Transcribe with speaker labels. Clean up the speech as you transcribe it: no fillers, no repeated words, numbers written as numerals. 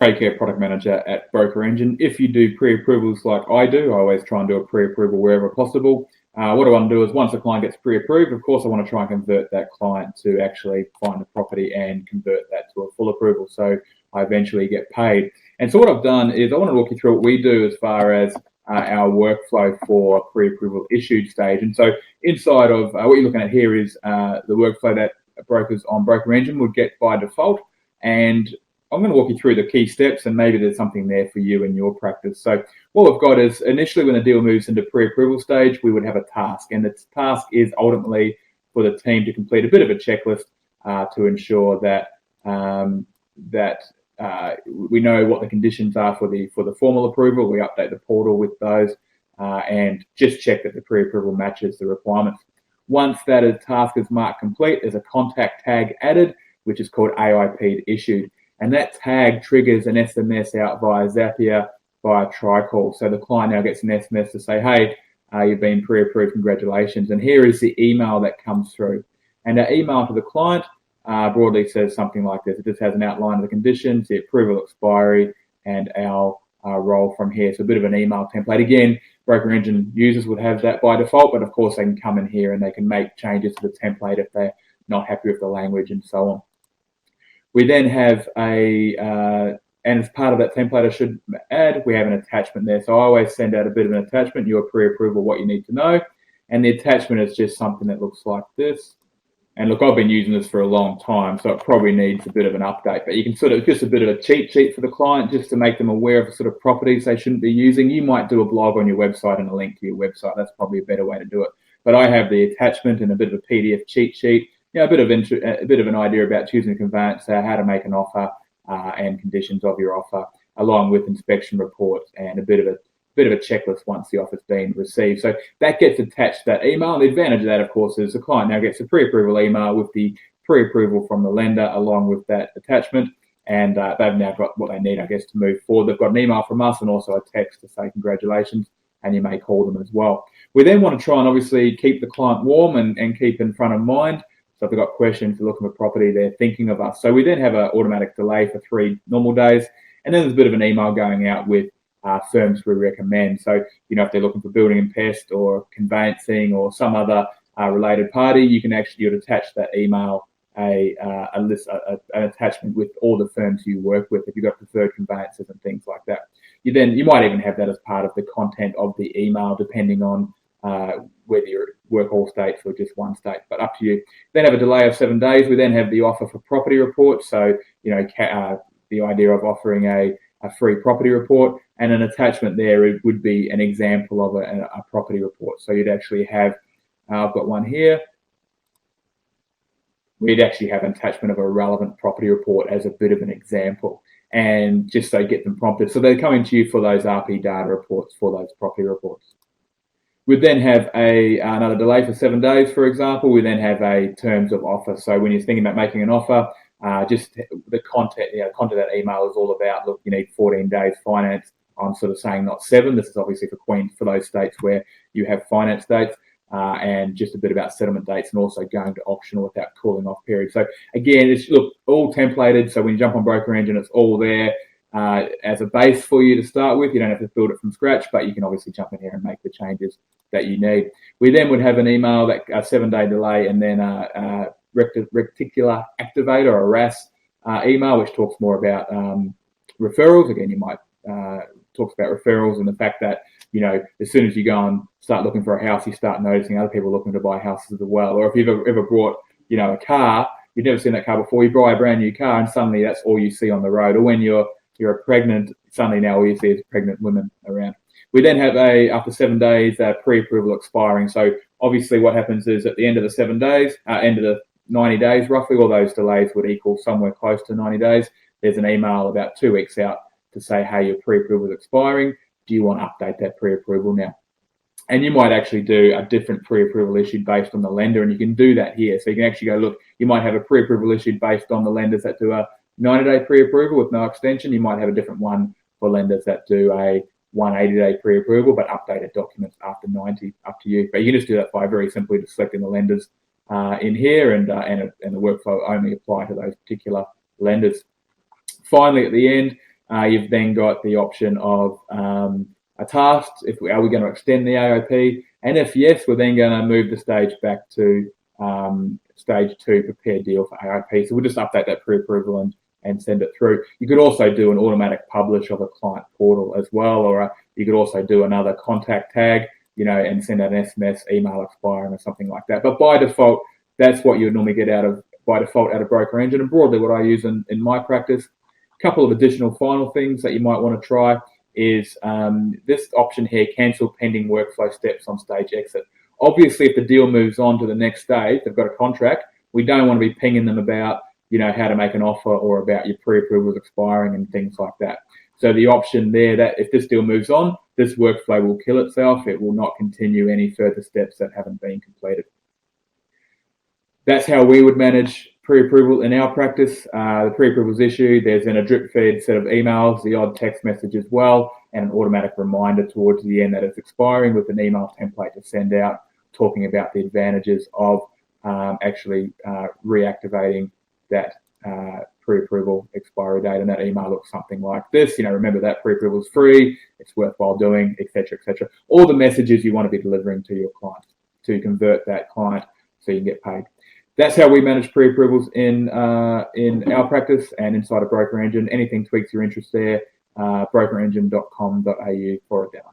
Speaker 1: Care Product Manager at Broker Engine. If you do pre-approvals like I do, I always try and do a pre-approval wherever possible. What I want to do is once a client gets pre-approved, of course, I want to try and convert that client to actually find the property and convert that to a full approval, so I eventually get paid. And so what I've done is I want to walk you through what we do as far as our workflow for pre-approval issued stage. And so inside of what you're looking at here is the workflow that brokers on Broker Engine would get by default. And I'm going to walk you through the key steps, and maybe there's something there for you in your practice. So what we've got is initially when the deal moves into pre-approval stage, we would have a task, and the task is ultimately for the team to complete a bit of a checklist to ensure that we know what the conditions are for the formal approval. We update the portal with those and just check that the pre-approval matches the requirements. Once that task is marked complete, there's a contact tag added, which is called AIP issued. And that tag triggers an SMS out via Zapier, via TriCall. So the client now gets an SMS to say, hey, you've been pre-approved, congratulations. And here is the email that comes through. And our email to the client broadly says something like this. It just has an outline of the conditions, the approval expiry, and our role from here. So a bit of an email template. Again, Broker Engine users would have that by default, but of course they can come in here and they can make changes to the template if they're not happy with the language and so on. We then have and as part of that template I should add, we have an attachment there. So I always send out a bit of an attachment, your pre-approval, what you need to know. And the attachment is just something that looks like this. And look, I've been using this for a long time, so it probably needs a bit of an update, but you can sort of just a bit of a cheat sheet for the client just to make them aware of the sort of properties they shouldn't be using. You might do a blog on your website and a link to your website. That's probably a better way to do it. But I have the attachment and a bit of a PDF cheat sheet, a bit of an idea about choosing a conveyancer, how to make an offer and conditions of your offer, along with inspection reports and a bit of a checklist once the offer's been received. So that gets attached to that email. And the advantage of that, of course, is the client now gets a pre-approval email with the pre-approval from the lender along with that attachment. And they've now got what they need, I guess, to move forward. They've got an email from us and also a text to say congratulations, and you may call them as well. We then want to try and obviously keep the client warm and keep in front of mind. So if they've got questions, they're looking for property, they're thinking of us. So we then have an automatic delay for 3 normal days. And then there's a bit of an email going out with firms we recommend. So, if they're looking for building and pest or conveyancing or some other related party, you'd attach to that email an attachment with all the firms you work with if you've got preferred conveyancers and things like that. You might even have that as part of the content of the email, depending on whether you work all states or just one state, but up to you. Then have a delay of 7 days. We then have the offer for property report. So, the idea of offering a free property report, and an attachment there it would be an example of a property report. So you'd actually have, I've got one here, we'd actually have an attachment of a relevant property report as a bit of an example, and just so get them prompted. So they're coming to you for those RP data reports for those property reports. We'd then have another delay for 7 days, for example. We then have a terms of offer. So when you're thinking about making an offer, just the content, content of that email is all about, look, you need 14 days finance. I'm sort of saying not 7. This is obviously for those states where you have finance dates, and just a bit about settlement dates and also going to auction without cooling off period. So again, it's all templated. So when you jump on Broker Engine, it's all there as a base for you to start with. You don't have to build it from scratch, but you can obviously jump in here and make the changes that you need. We then would have an email, that a 7-day delay, and then a reticular activator, or a RAS email, which talks more about referrals. Again, you might talks about referrals and the fact that, as soon as you go and start looking for a house, you start noticing other people looking to buy houses as well. Or if you've ever bought, a car, you've never seen that car before, you buy a brand new car and suddenly that's all you see on the road. Or when you're pregnant, suddenly now all you see is pregnant women around. We then have after 7 days, pre-approval expiring. So obviously what happens is at the end of the 7 days, end of the 90 days roughly, all those delays would equal somewhere close to 90 days. There's an email about 2 weeks out to say, hey, your pre-approval is expiring. Do you want to update that pre-approval now? And you might actually do a different pre-approval issued based on the lender, and you can do that here. So you can actually go, look, you might have a pre-approval issued based on the lenders that do a 90-day pre-approval with no extension. You might have a different one for lenders that do a 180-day pre-approval, but updated documents after 90, up to you. But you can just do that by very simply just selecting the lenders in here, and the workflow only apply to those particular lenders. Finally, at the end, You've then got the option of a task. Are we going to extend the AOP? And if yes, we're then going to move the stage back to stage 2, prepare deal for AOP. So we'll just update that pre-approval and send it through. You could also do an automatic publish of a client portal as well, or you could also do another contact tag, and send out an SMS, email expiring or something like that. But by default, that's what you would normally get out of Broker Engine, and broadly what I use in my practice. A couple of additional final things that you might want to try is this option here, cancel pending workflow steps on stage exit. Obviously, if the deal moves on to the next stage, they've got a contract, we don't want to be pinging them about, how to make an offer or about your pre-approvals expiring and things like that. So the option there, that if this deal moves on, this workflow will kill itself. It will not continue any further steps that haven't been completed. That's how we would manage pre-approval in our practice. The pre-approval is issued. There's then a drip feed set of emails, the odd text message as well, and an automatic reminder towards the end that it's expiring with an email template to send out, talking about the advantages of actually reactivating that pre-approval expiry date. And that email looks something like this. Remember that pre-approval is free, it's worthwhile doing, etc., etc. All the messages you want to be delivering to your client to convert that client so you can get paid. That's how we manage pre-approvals in our practice and inside of Broker Engine. Anything tweaks your interest there, brokerengine.com.au for a demo.